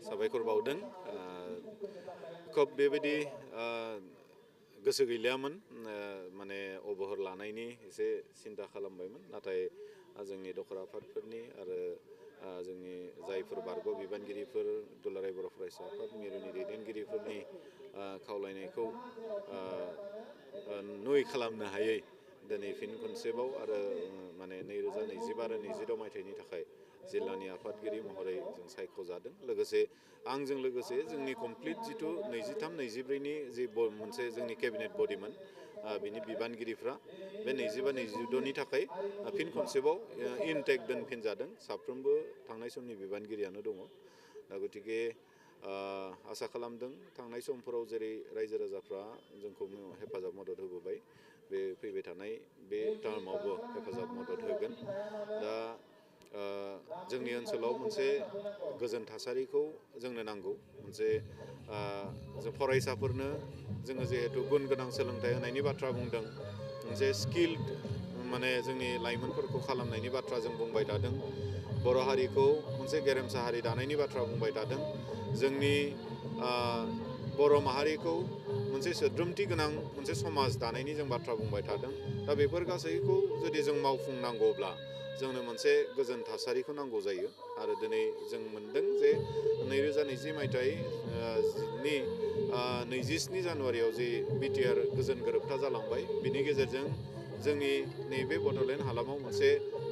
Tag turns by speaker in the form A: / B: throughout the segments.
A: साबायखर बावदों खोब बेबायदि गोसो गैलियामोन माने अबहर लानायनि एसे सिन्था खालामबायमोन नाथाय जोंनि दखरा आफादफोरनि आरो जोंनि जायफोर बारग' बिबानगिरिफोर दुलाराय बर' फरायसा आफाद मिरुनि दैदेनगिरिफोरनि खावलायनायखौ नुय खालामनो हायै दिनै फिन खनसेबाव आरो माने 2022 आरो 2026 मायथाइनि थाखाय जिल्लानि आफादगिरि महरै जों सायख'जादों लोगोसे आंजों लोगोसे जोंनि कमप्लिट जिथु 23-24 नि जि मोनसे जोंनि केबिनेट बडिमोन बिनि बिबानगिरिफ्रा बे 25-26 नि थाखाय फिन खनसेबाव इनटेक दोनफिनजादों साफ्रोमबो थांनाय समनि बिबानगिरियानो दङ दा गतिके आसा खालामदों थांनाय समफोराव जेरै रायजो राजाफ्रा जोंखौ हेफाजाब मदद होबोबाय बे फैबाय थानाय बे टार्मावबो हेफाजाब मदद होगोन दा जोंनि ओनसोलाव मोनसे गोजोन थासारिखौ जोंनो नांगौ मोनसे जों फरायसाफोरनो जोङो जिहेतु गुन गोनां सोलोंथाइ होनायनि बाथ्रा बुंदों मोनसे स्किल्ड माने जोंनि लाइमोनफोरखौ खालामनायनि बाथ्रा जों बुंबाय थादों बर' हारिखौ मोनसे गेरेमसा हारि दानायनि बाथ्रा बुंबाय थादों जोंनि बर' माहारिखौ मोनसे सोद्रोमथि गोनां मोनसे समाज दानायनि जों बाथ्रा बुंबाय थादों दा बेफोर गासैखौ जुदि जों मावफुंनांगौब्ला जोंनो मोनसे गोजोन थासारिखौ नांगौ जायो आरो दिनै जों मोनदों जे 2020 मायथाइनि 27 जानुवारियाव जि बिटिआर गोजोन गोरोबथा जालांबाय बिनि गेजेरजों जोंनि नैबे बड'लेण्ड हालामाव मोनसे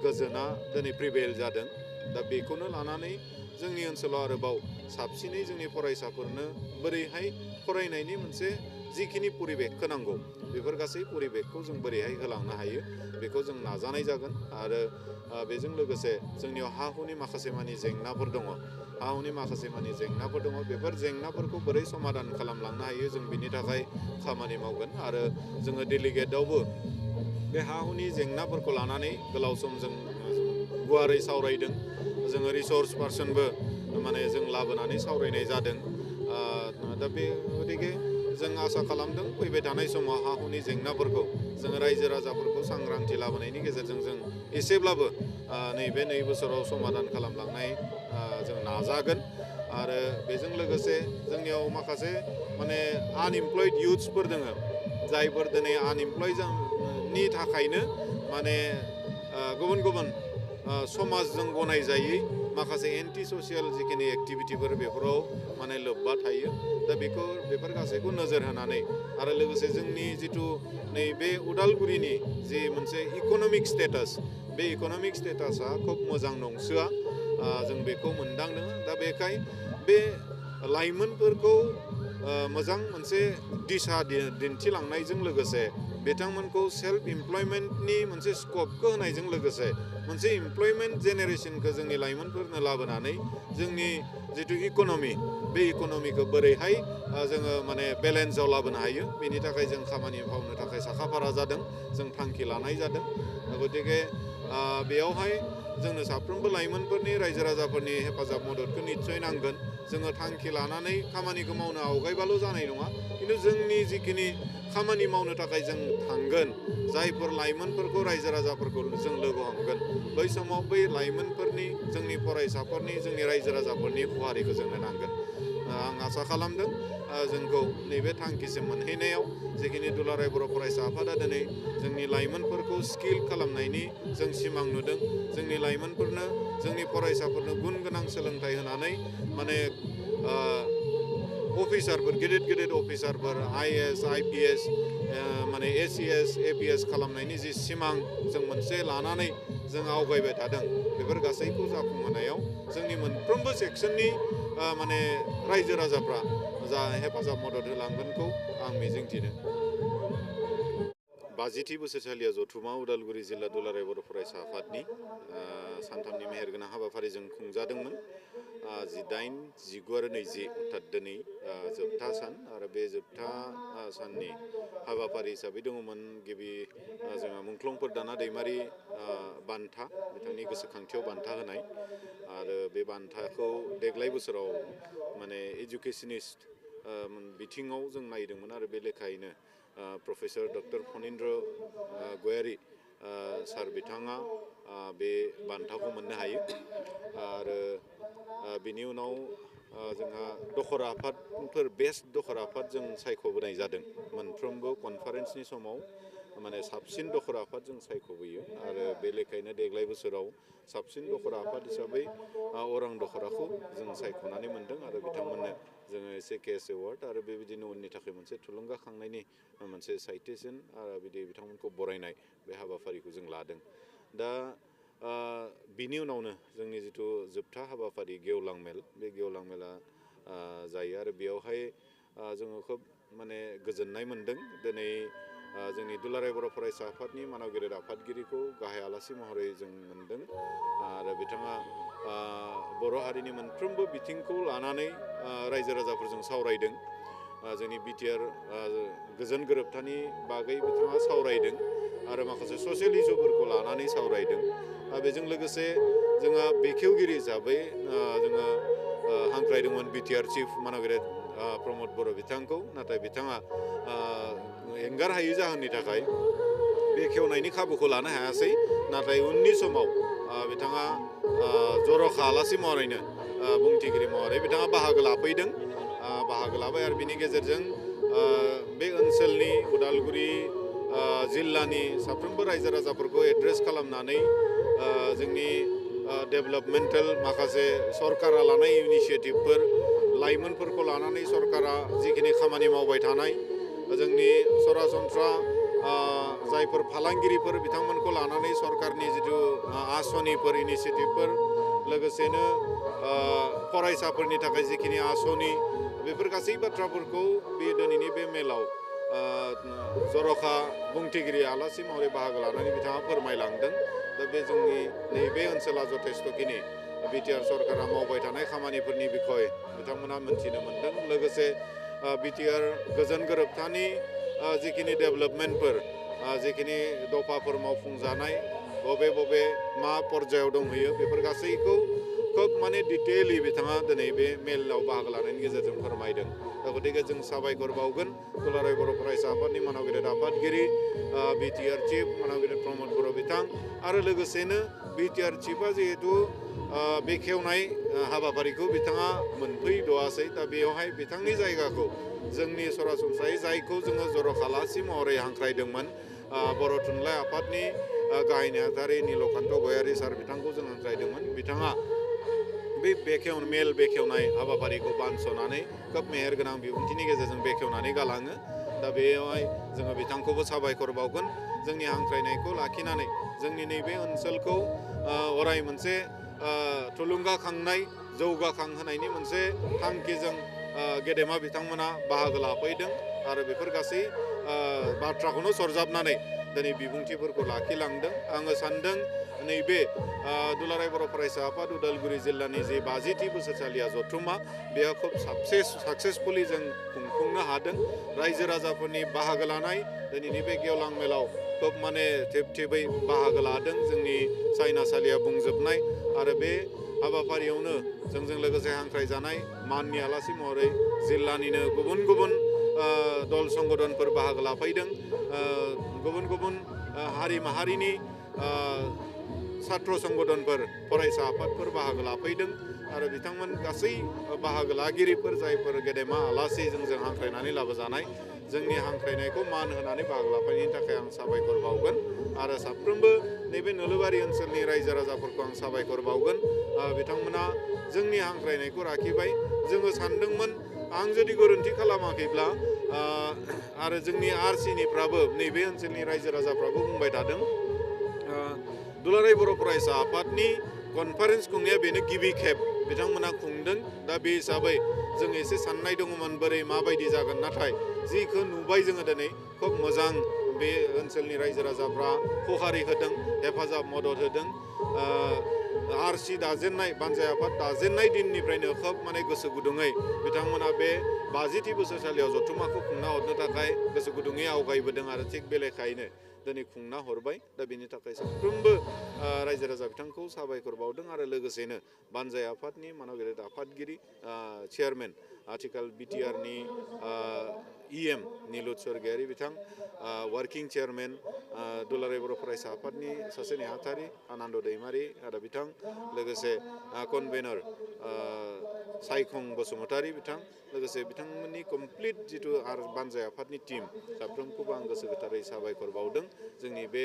A: गोजोना दिनै प्रिभेल जादों दा बेखौनो लानानै जोंनि ओनसोलाव आरोबाव साबसिनै जोंनि फरायसाफोरनो बोरैहाय फरायनायनि मोनसे जिखिनि परिबेकखौ नांगौ बेफोर गासै परिबेकखौ जों बोरैहाय होलांनो हायो बेखौ जों नाजानाय जागोन आरो बेजों लोगोसे जोंनियाव हा हुनि माखासे मानि जेंनाफोर दङ हा हुनि माखासे मानि जेंनाफोर दङ बेफोर जेंनाफोरखौ बोरै समाधान खालामलांनो हायो जों बिनि थाखाय खामानि मावगोन आरो जोङो डेलिगेटआवबो बे हा हुनि जेंनाफोरखौ लानानै गोलाव सम जों गुवारै सावरायदों जोङो रिसर्स पार्सनबो माने जों लाबोनानै सावरायनाय जादों दा बे गतिके जों आसा खालामदों फैबाय थानाय समाव हा हुनि जेंनाफोरखौ जोङो रायजो राजाफोरखौ सांग्रांथि लाबोनायनि गेजेरजों जों एसेब्लाबो नैबे 2 बोसोराव समाधान खालामलांनाय जों नाजागोन आरो बेजों लोगोसे जोंनियाव माखासे माने आनइमप्लयड इयुथ्सफोर दङ जायफोर दिनै आनइमप्लयडनि थाखायनो माने गुबुन गुबुन समाजजों गनायजायै माखासे एन्टि ससियेल जिखिनि एक्टिभिटिफोर बेफोराव माने लोब्बा थायो दा बेफोर गासैखौ नोजोर होनानै आरो लोगोसे जोंनि जिथु नैबे उदालगुरिनि जि मोनसे इक'नमिक स्टेटास बे इक'नमिक स्टेटासा खोब मोजां नंसोआ जों बेखौ मोनदांदों दा बेखाय बे लाइमोनफोरखौ मोजां मोनसे दिशा दिन्थिलांनायजों लोगोसे बिथांमोनखौ सेल्फ इमप्लयमेन्टनि मोनसे स्कपखौ होनायजों लोगोसे मोनसे इमप्लयमेन्ट जेनेरेसनखौ जोंनि लाइमोनफोरनो लाबोनानै जोंनि जिथु इक'नमि बे इक'नमिखौ बोरैहाय जोङो माने बेलेन्सआव लाबोनो हायो बेनि थाखाय जों खामानि मावनो थाखाय साखाफारा जादों जों थांखि लानाय जादों गतिके बेयावहाय जोंनो साफ्रोमबो लाइमोनफोरनि रायजो राजाफोरनि हेफाजाब मददखौ निस्सय नांगोन जोङो थांखि लानानै खामानिखौ मावनो आवगायबाल' जानाय नङा खिन्थु जोंनि जिखिनि खामानि मावनो थाखाय जों थांगोन जायफोर लाइमोनफोरखौ रायजो राजाफोरखौ जों लोगो हमगोन बै समाव बै लाइमोनफोरनि जोंनि फरायसाफोरनि जोंनि रायजो राजाफोरनि खहारिखौ जोंनो नांगोन आं आसा खालामदों जोंखौ नैबे थांखिसिम मोनहैनायाव जिखिनि दुलाराय बर' फरायसा आफादा दिनै जोंनि लाइमोनफोरखौ स्किल खालामनायनि जों सिमां नुदों जोंनि लाइमोनफोरनो जोंनि फरायसाफोरनो गुन गोनां सोलोंथाइ होनानै माने अफिसारफोर गेदेर गेदेर अफिसारफोर आइएएस आइपिएस माने एसिएस एपिएस खालामनायनि जि सिमां जों मोनसे लानानै जों आवगायबाय थादों बेफोर गासैखौ जाफुंहोनायाव जोंनि मोनफ्रोमबो सेक्सननि माने रायजो राजाफ्रा जा हेफाजाब मदद होलांगोनखौ आं मिजिंथिदों 50थि बोसोरसालिया जथुमा उदालगुरि जिल्ला दुलाराय बर' फरायसा आफादनि सानथामनि मेहेरगोनां हाबाफारिजों खुंजादोंमोन 18, 19 आरो 20 अर्थात दिनै जोबथा सान आरो बे जोबथा साननि हाबाफारि हिसाबै दङमोन गिबि जोंहा मुंख्लंफोर दाना दैमारि बान्था बिथांनि गोसोखांथियाव बान्था होनाय आरो बे बान्थाखौ देग्लाय बोसोराव माने एजुकेशनिस्ट बिथिङाव जों नायदोंमोन आरो बे लेखायैनो प्रफेसर डक्टर फणीन्द्र गयारी सार बिथाङा बे बान्थाखौ मोननो हायो आरो बिनि उनाव जोंहा दखरा आफादफोर बेस्ट दखरा आफाद जों सायख'बोनाय जादों मोनफ्रोमबो कनफारेन्सनि समाव माने साबसिन दखरा आफाद जों सायख'बोयो आरो बे लेखायैनो देग्लाय बोसोराव साबसिन दखरा आफाद हिसाबै अरां दखराखौ जों सायख'नानै मोनदों आरो बिथांमोननो जोङो एसे केस एवार्ड आरो बेबायदिनो उननि थाखाय मोनसे थुलुंगाखांनायनि मोनसे साइटेसन आरो बिदि बिथांमोनखौ बरायनाय बे हाबाफारिखौ जों लादों दा बिनि उनावनो जोंनि जिथु जोबथा हाबाफारि गेवलां मेल बे गेवलां मेला जायो आरो बेयावहाय जोङो खोब माने गोजोननाय मोनदों दिनै जोंनि दुलाराय बर' फरायसा आफादनि मानाव गेदेर आफादगिरिखौ गाहाय आलासि महरै जों मोनदों आरो बिथाङा बर' हारिनि मोनफ्रोमबो बिथिंखौ लानानै रायजो राजाफोरजों सावरायदों जोंनि बिटिआर गोजोन गोरोबथानि बागै बिथाङा सावरायदों आरो माखासे ससियेल इस्युफोरखौ लानानै सावरायदों बेजों लोगोसे जोंहा बेखेवगिरि हिसाबै जोङो हांख्रायदोंमोन बिटिआर चिफ मानाव गेदेर प्रमद बर' बिथांखौ नाथाय बिथाङा एंगार हायै जाहोननि थाखाय बेखेवनायनि खाबुखौ लानो हायासै नाथाय उननि समाव बिथाङा जर'खा आलासि महरैनो बुंथिगिरि महरै बिथाङा बाहागो लाफैदों बाहागो लाबाय आरो बिनि गेजेरजों बे ओनसोलनि उदालगुरि जिल्लानि साफ्रोमबो रायजो राजाफोरखौ एड्रेस खालामनानै जोंनि डेभेलपमेन्टेल माखासे सरकारा लानाय इनिसियेटिभफोर लाइमोनफोरखौ लानानै सरकारा जिखिनि खामानि मावबाय थानाय जोंनि सरासनस्रा जायफोर फालांगिरिफोर बिथांमोनखौ लानानै सरकारनि जिथु आसनिफोर इनिसियेटिभफोर लोगोसेनो फरायसाफोरनि थाखाय जिखिनि आसनि बेफोर गासै बाथ्राफोरखौ बे दिनैनि बे मेलाव जर'खा बुंथिगिरि आलासि महरै बाहागो लानानै बिथाङा फोरमायलांदों दा बे जोंनि नैबे ओनसोला जथेस्थ'खिनि बिटिआर सरकारा मावबाय थानाय खामानिफोरनि बिखय बिथांमोना मोनथिनो मोनदों लोगोसे बिटिआर गोजोन गोरोबथानि जिखिनि डेभेलपमेन्टफोर जिखिनि दफाफोर मावफुंजानाय बबे मा पर्यायाव दंहैयो बेफोर गासैखौ खोब माने डिटेलि बिथाङा दिनै बे मेलाव बाहागो लानायनि गेजेरजों फोरमायदों दा गतिके जों साबायखर बावगोन दुलाराय बर' फरायसा आफादनि मानाव गेदेर आफादगिरि बिटिआर चिफ मानाव गेदेर प्रमद बर' बिथां आरो लोगोसेनो बिटिआर चिफआ जिहेतु बेखेवनाय हाबाफारिखौ बिथाङा मोनफैद'आसै दा बेयावहाय बिथांनि जायगाखौ जोंनि सरासनस्रायै जायखौ जोङो जर'खा आलासि महरै हांख्रायदोंमोन बर' थुनलाइ आफादनि गाहाय नेहाथारि नीलकान्त गयारी सार बिथांखौ जों हांख्रायदोंमोन बिथाङा बे मेल बेखेवनाय हाबाफारिखौ बानस'नानै खोब मेहेरगोनां बिबुंथिनि गेजेरजों बेखेवनानै गालाङो दा बेयावहाय जोङो बिथांखौबो साबायखर बावगोन जोंनि हांख्रायनायखौ लाखिनानै जोंनि नैबे ओनसोलखौ अराय मोनसे थुलुंगाखांनाय जौगाखांहोनायनि मोनसे थांखिजों गेदेमा बिथांमोना बाहागो लाफैदों आरो बेफोर गासै बाथ्राखौनो सरजाबनानै दिनै बिबुंथिफोरखौ लाखिलांदों आङो सान्दों नैबे दुलाराय बर' फरायसा आफाद उदालगुरि जिल्लानि जे 50थि बोसोरसालिया जथुम्मा बेहा खोब साक्सेसफुलि जों खुंफुंनो हादों रायजो राजाफोरनि बाहागो लानाय दिनैनि बे गेवलां मेलाव खोब माने थेब थेबै बाहागो लादों जोंनि सायनासालिया बुंजोबनाय आरो बे हाबाफारियावनो जोंजों लोगोसे हांख्रायजानाय माननि आलासि महरै जिल्लानिनो गुबुन दल संगठनफोर बाहागो लाफैदों गुबुन हारि माहारिनि सात्र संगठनफोर फरायसा आफादफोर बाहागो लाफैदों आरो बिथांमोन गासै बाहागो लागिरिफोर जायफोर गेदेमा आलासि जोंजों हांख्रायनानै लाबोजानाय जोंनि हांख्रायनायखौ मान होनानै बाहागो लाफैनायनि थाखाय आं साबायखर बावगोन आरो साफ्रोमबो नैबे नोलोबारि ओनसोलनि रायजो राजाफोरखौ आं साबायखर बावगोन बिथांमोना जोंनि हांख्रायनायखौ लाखिबाय जोङो सानदोंमोन आं जुदि गोरोन्थि खालामाखैब्ला आरो जोंनि आरसिनिफ्राबो नैबे ओनसोलनि रायजो राजाफ्राबो बुंबाय थादों दुलाराय बर' फरायसा आफादनि कनफारेन्स खुंनाया बेनो गिबि खेब बिथांमोना खुंदों दा बे हिसाबै जों एसे साननाय दङमोन बोरै माबायदि जागोन नाथाय जिखौ नुबाय जोङो दिनै खोब मोजां बे ओनसोलनि रायजो राजाफ्रा खहारि होदों हेफाजाब मदद होदों आरसि दाजेननाय बानजाय आफाद दाजेननाय दिननिफ्रायनो खोब माने गोसो गुदुङै बिथांमोना बे 50थि बोसोरसालियाव जथुम्माखौ खुंना हरनो थाखाय गोसो गुदुङै आवगायबोदों आरो थिग बे लेखायैनो दिनै खुंना हरबाय दा बेनि थाखाय साफ्रोमबो रायजो राजा बिथांखौ साबायखर बावदों आरो लोगोसेनो बानजाय आफादनि मानगिरिद आफादगिरि चेयारमेन आथिखाल बिटिआरनि इएम निलुत स्वर्गियारि बिथां वार्किं चेयारमेन दुलाराय बर' फरायसा आफादनि सासे नेहाथारि आनन्द दैमारि आरो बिथां लोगोसे कनभेनर सायखं बसुमतारी बिथां लोगोसे बिथांमोननि कमप्लिट जिथु आरो बानजाय आफादनि टीम साफ्रोमखौबो आं गोसो गोथारै साबायखर बावदों जोंनि बे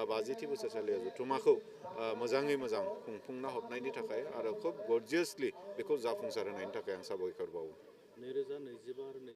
A: 50थि बोसोरसालिया जथुम्माखौ मोजाङै मोजां खुंफुंना हरनायनि थाखाय आरो खोब गरजियासलि बेखौ जाफुंसार होनायनि थाखाय आं साबायखर बावो।
B: 2025 आरो